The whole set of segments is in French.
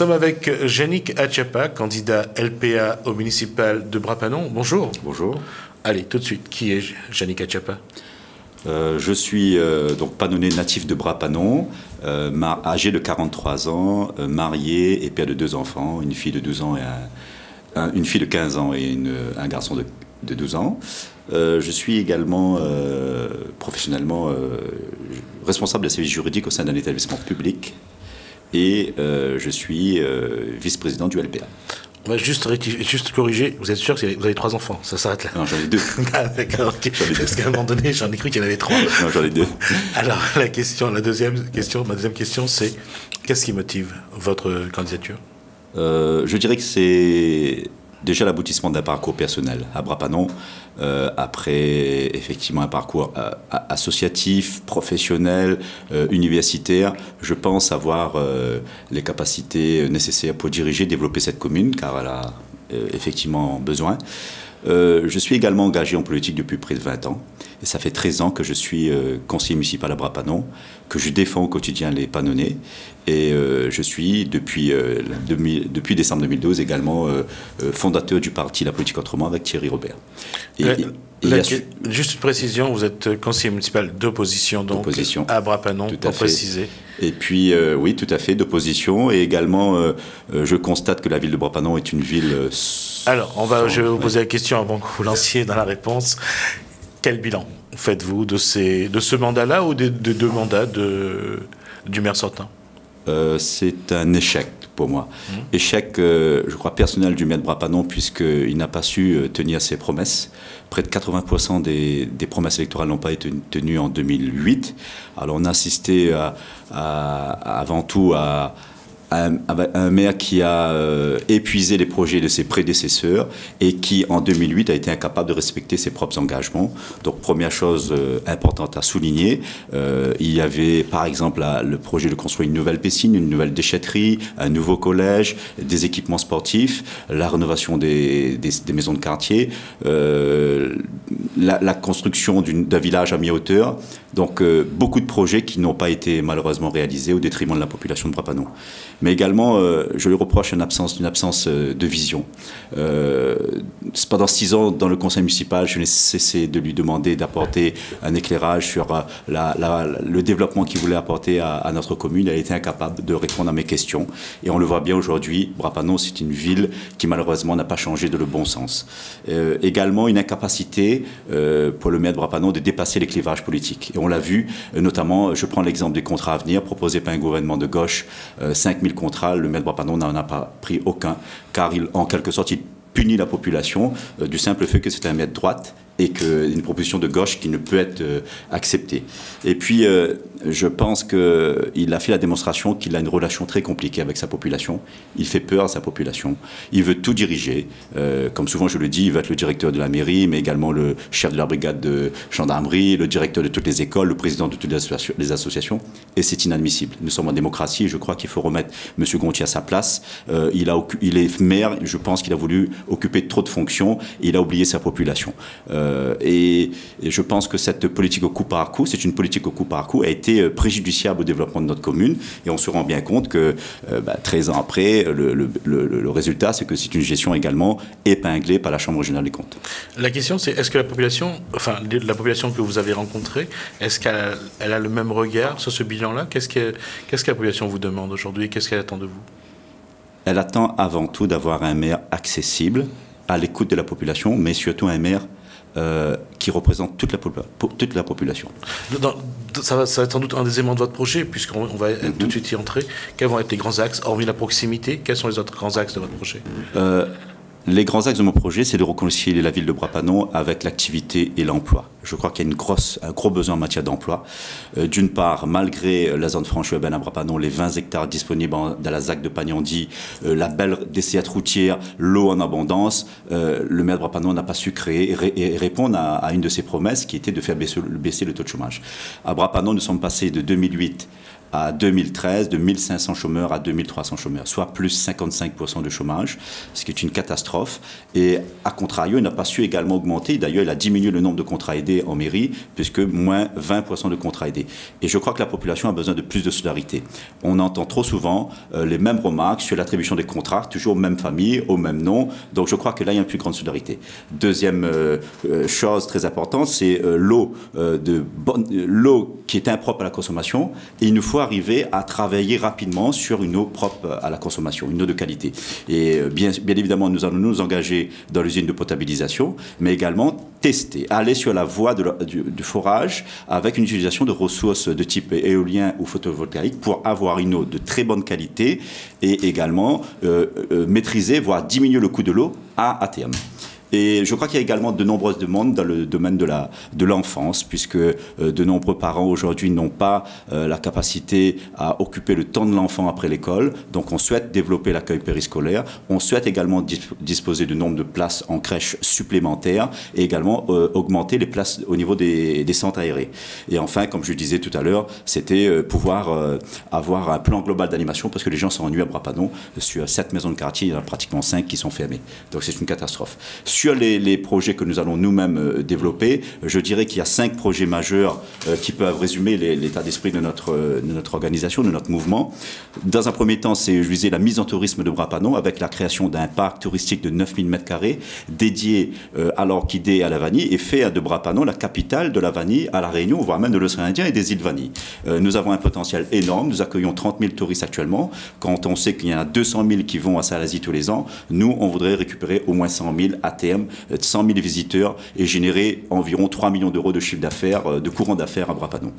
sommes avec Yannick Achiapa, candidat LPA au municipal de Bras-Panon. Bonjour. Bonjour. Allez, tout de suite, qui est Yannick Achiapa? Je suis donc panonnais natif de Bras-Panon, âgé de 43 ans, marié et père de 2 enfants, une fille de 12 ans et une fille de 15 ans et un garçon de 12 ans. Je suis également professionnellement responsable de service juridique au sein d'un établissement public et je suis vice-président du LPA. On va juste corriger, vous êtes sûr que vous avez 3 enfants, ça s'arrête là? Non, j'en ai 2. Ah, d'accord, ok. Parce qu'à un moment donné, j'en ai cru qu'il y en avait 3. Non, j'en ai 2. Alors, ma deuxième question, c'est qu'est-ce qui motive votre candidature? Je dirais que c'est déjà l'aboutissement d'un parcours personnel à Bras-Panon, après effectivement un parcours associatif, professionnel, universitaire. Je pense avoir les capacités nécessaires pour diriger, développer cette commune, car elle a effectivement besoin. Je suis également engagé en politique depuis près de 20 ans. Et ça fait 13 ans que je suis conseiller municipal à Bras-Panon, que je défends au quotidien les Panonnais. Et je suis, depuis décembre 2012, également fondateur du parti La Politique Autrement avec Thierry Robert. Juste une précision, vous êtes conseiller municipal d'opposition, donc à Bras-Panon, pour préciser. Et puis, oui, tout à fait, d'opposition. Et également, je constate que la ville de Bras-Panon est une ville... Alors, je vais vous poser la question avant que vous lanciez dans la réponse. Quel bilan faites-vous de ce mandat-là ou des 2 mandats du maire sortant? C'est un échec pour moi. Échec, je crois, personnel du maire de Bras-Panon, puisqu'il n'a pas su tenir ses promesses. Près de 80% des promesses électorales n'ont pas été tenues en 2008. Alors on a assisté avant tout à un maire qui a épuisé les projets de ses prédécesseurs et qui, en 2008, a été incapable de respecter ses propres engagements. Donc, première chose importante à souligner, il y avait, par exemple, le projet de construire une nouvelle piscine, une nouvelle déchetterie, un nouveau collège, des équipements sportifs, la rénovation des maisons de quartier, la construction d'un village à mi-hauteur. Donc, beaucoup de projets qui n'ont pas été malheureusement réalisés au détriment de la population de Bras-Panon. Mais également, je lui reproche une absence de vision. Pendant 6 ans, dans le conseil municipal, je n'ai cessé de lui demander d'apporter un éclairage sur le développement qu'il voulait apporter à notre commune. Elle a été incapable de répondre à mes questions. Et on le voit bien aujourd'hui, Bras-Panon, c'est une ville qui malheureusement n'a pas changé de le bon sens. Également, une incapacité pour le maire de Bras-Panon de dépasser les clivages politiques. Et on l'a vu, notamment, je prends l'exemple des contrats à venir proposés par un gouvernement de gauche, 5000 contrats, le maire de Bras-Panon n'en a pas pris aucun, car en quelque sorte, il punit la population du simple fait que c'est un maire de droite et qu'une proposition de gauche qui ne peut être acceptée. Et puis, je pense qu'il a fait la démonstration qu'il a une relation très compliquée avec sa population. Il fait peur à sa population. Il veut tout diriger. Comme souvent je le dis, il veut être le directeur de la mairie, mais également le chef de la brigade de gendarmerie, le directeur de toutes les écoles, le président de toutes les associations. Et c'est inadmissible. Nous sommes en démocratie et je crois qu'il faut remettre M. Gontier à sa place. Il est maire, je pense qu'il a voulu occuper trop de fonctions et il a oublié sa population. Et je pense que cette politique au coup par coup, c'est une politique au coup par coup, a été préjudiciable au développement de notre commune. Et on se rend bien compte que 13 ans après, le résultat, c'est que c'est une gestion également épinglée par la Chambre régionale des comptes. La question, c'est est-ce que la population que vous avez rencontrée, est-ce qu'elle a le même regard sur ce bilan-là? Qu'est-ce que la population vous demande aujourd'hui? Qu'est-ce qu'elle attend de vous? Elle attend avant tout d'avoir un maire accessible, à l'écoute de la population, mais surtout un maire qui représente toute la population. Ça va être sans doute un des éléments de votre projet, puisqu'on va tout de suite y entrer. Quels vont être les grands axes, hormis la proximité? Quels sont les autres grands axes de votre projet? Les grands axes de mon projet, c'est de réconcilier la ville de Bras-Panon avec l'activité et l'emploi. Je crois qu'il y a un gros besoin en matière d'emploi. D'une part, malgré la zone franche urbaine à Bras-Panon, les 20 hectares disponibles dans la ZAC de Pagnandy, la belle desserte routière, l'eau en abondance, le maire de Bras-Panon n'a pas su créer et répondre à une de ses promesses qui était de faire baisser le taux de chômage. À Bras-Panon, nous sommes passés de 2008 à 2013, de 1500 chômeurs à 2300 chômeurs, soit plus 55% de chômage, ce qui est une catastrophe. Et à contrario, il n'a pas su également augmenter. D'ailleurs, il a diminué le nombre de contrats aidés en mairie, puisque moins 20% de contrats aidés. Et je crois que la population a besoin de plus de solidarité. On entend trop souvent les mêmes remarques sur l'attribution des contrats, toujours aux mêmes familles, au même nom. Donc je crois que là, il y a une plus grande solidarité. Deuxième chose très importante, c'est l'eau qui est impropre à la consommation. Et il nous faut arriver à travailler rapidement sur une eau propre à la consommation, une eau de qualité. Et bien évidemment, nous allons nous engager dans l'usine de potabilisation, mais également tester, aller sur la voie du forage avec une utilisation de ressources de type éolien ou photovoltaïque pour avoir une eau de très bonne qualité et également maîtriser, voire diminuer le coût de l'eau à terme. Et je crois qu'il y a également de nombreuses demandes dans le domaine de l'enfance, puisque de nombreux parents aujourd'hui n'ont pas la capacité à occuper le temps de l'enfant après l'école. Donc on souhaite développer l'accueil périscolaire. On souhaite également disposer de nombre de places en crèche supplémentaires et également augmenter les places au niveau des centres aérés. Et enfin, comme je le disais tout à l'heure, c'était pouvoir avoir un plan global d'animation, parce que les gens s'ennuient à Bras-Panon. Sur 7 maisons de quartier, il y en a pratiquement 5 qui sont fermées. Donc c'est une catastrophe. Sur les projets que nous allons nous-mêmes développer, je dirais qu'il y a 5 projets majeurs qui peuvent résumer l'état d'esprit de notre organisation, de notre mouvement. Dans un premier temps, c'est, je disais, la mise en tourisme de Bras-Panon avec la création d'un parc touristique de 9000 m² dédié à l'orchidée et à la vanille et fait de Bras-Panon la capitale de la vanille à La Réunion, voire même de l'océan Indien et des îles Vanille. Nous avons un potentiel énorme. Nous accueillons 30 000 touristes actuellement. Quand on sait qu'il y en a 200 000 qui vont à Salazie tous les ans, nous, on voudrait récupérer au moins 100 000 à terme, 100 000 visiteurs et générer environ 3 millions d'euros de chiffre d'affaires, de courant d'affaires à Bras-Panon.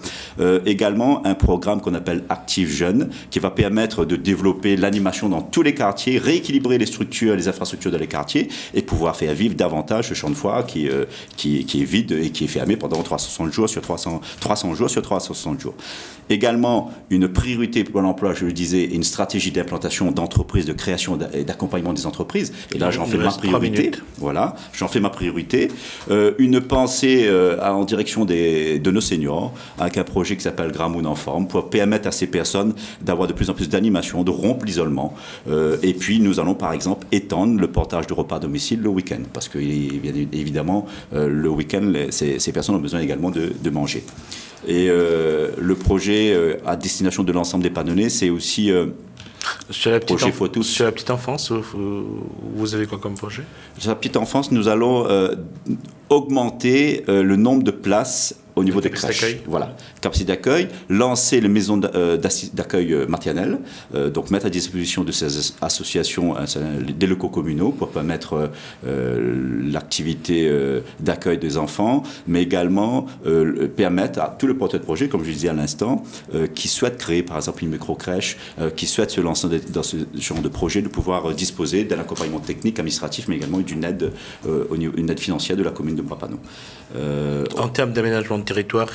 Également, un programme qu'on appelle Active Jeunes, qui va permettre de développer l'animation dans tous les quartiers, rééquilibrer les structures, les infrastructures dans les quartiers et pouvoir faire vivre davantage ce champ de foire qui est vide et qui est fermé pendant 360 jours sur 300 jours sur 360 jours. Également, une priorité pour l'emploi, je le disais, une stratégie d'implantation d'entreprises, de création et d'accompagnement des entreprises. Et là, j'en fais ma priorité. Voilà, j'en fais ma priorité. Une pensée en direction de nos seniors, avec un projet qui s'appelle Gramoun en forme, pour permettre à ces personnes d'avoir de plus en plus d'animation, de rompre l'isolement. Et puis, nous allons, par exemple, étendre le portage de repas à domicile le week-end. Parce que, évidemment, le week-end, ces personnes ont besoin également de manger. Et le projet à destination de l'ensemble des Panonnais, c'est aussi sur la petite enfance, vous avez quoi comme projet? Sur la petite enfance, nous allons augmenter le nombre de places au niveau des crèches. Voilà, capacité d'accueil, lancer les maisons d'accueil maternelles, donc mettre à disposition de ces associations des locaux communaux pour permettre l'activité d'accueil des enfants, mais également permettre à tous les porteurs de projets, comme je disais à l'instant, qui souhaitent créer par exemple une micro-crèche, qui souhaitent se lancer dans ce genre de projet, de pouvoir disposer d'un accompagnement technique, administratif, mais également d'une aide, une aide financière de la commune de Bras-Panon. En termes d'aménagement de territoire,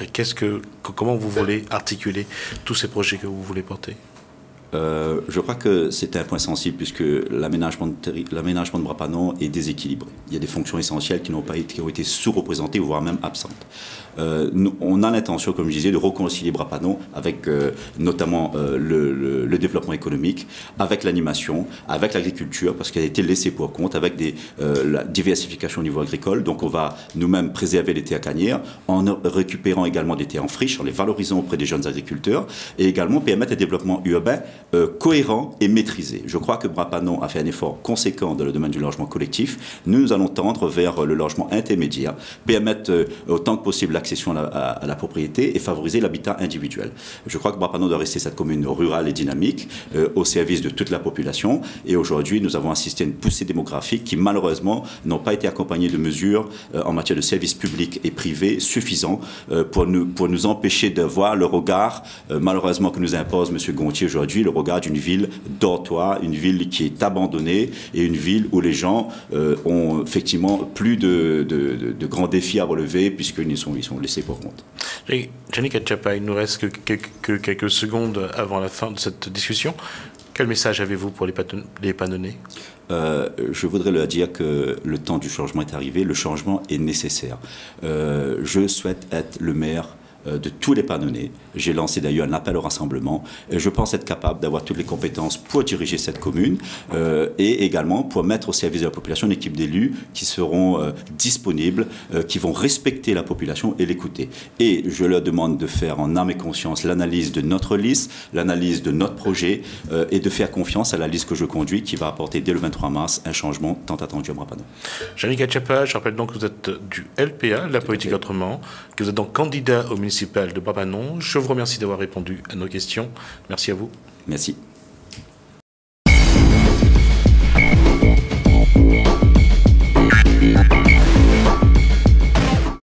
comment vous voulez articuler tous ces projets que vous voulez porter? Je crois que c'est un point sensible puisque l'aménagement de Bras-Panon est déséquilibré. Il y a des fonctions essentielles qui ont été sous-représentées, voire même absentes. On a l'intention, comme je disais, de réconcilier Bras-Panon avec notamment le développement économique, avec l'animation, avec l'agriculture, parce qu'elle a été laissée pour compte, avec la diversification au niveau agricole. Donc on va nous-mêmes préserver les terres canières en récupérant également des terres en friche, en les valorisant auprès des jeunes agriculteurs et également permettre un développement urbain cohérent et maîtrisé. Je crois que Bras-Panon a fait un effort conséquent dans le domaine du logement collectif. Nous allons tendre vers le logement intermédiaire, permettre autant que possible l'accession à la propriété et favoriser l'habitat individuel. Je crois que Bras-Panon doit rester cette commune rurale et dynamique au service de toute la population. Et aujourd'hui, nous avons assisté à une poussée démographique qui, malheureusement, n'ont pas été accompagnées de mesures en matière de services publics et privés suffisants pour nous empêcher de voir le regard, malheureusement, que nous impose M. Gontier aujourd'hui, le regard d'une ville dortoir, une ville qui est abandonnée et une ville où les gens ont effectivement plus de grands défis à relever puisqu'ils sont laissés pour compte. Yannick Atchapa, il nous reste que quelques secondes avant la fin de cette discussion. Quel message avez-vous pour les Panonnais? Je voudrais leur dire que le temps du changement est arrivé, le changement est nécessaire. Je souhaite être le maire de tous les Panonnais. J'ai lancé d'ailleurs un appel au rassemblement. Et je pense être capable d'avoir toutes les compétences pour diriger cette commune et également pour mettre au service de la population une équipe d'élus qui seront disponibles, qui vont respecter la population et l'écouter. Et je leur demande de faire en âme et conscience l'analyse de notre liste, l'analyse de notre projet et de faire confiance à la liste que je conduis qui va apporter dès le 23 mars un changement tant attendu à Brapano. Jean-Luc Gatchapa, je rappelle donc que vous êtes du LPA, la politique autrement, que vous êtes donc candidat au municipal de Brapanon. Je vous remercie d'avoir répondu à nos questions. Merci à vous. Merci.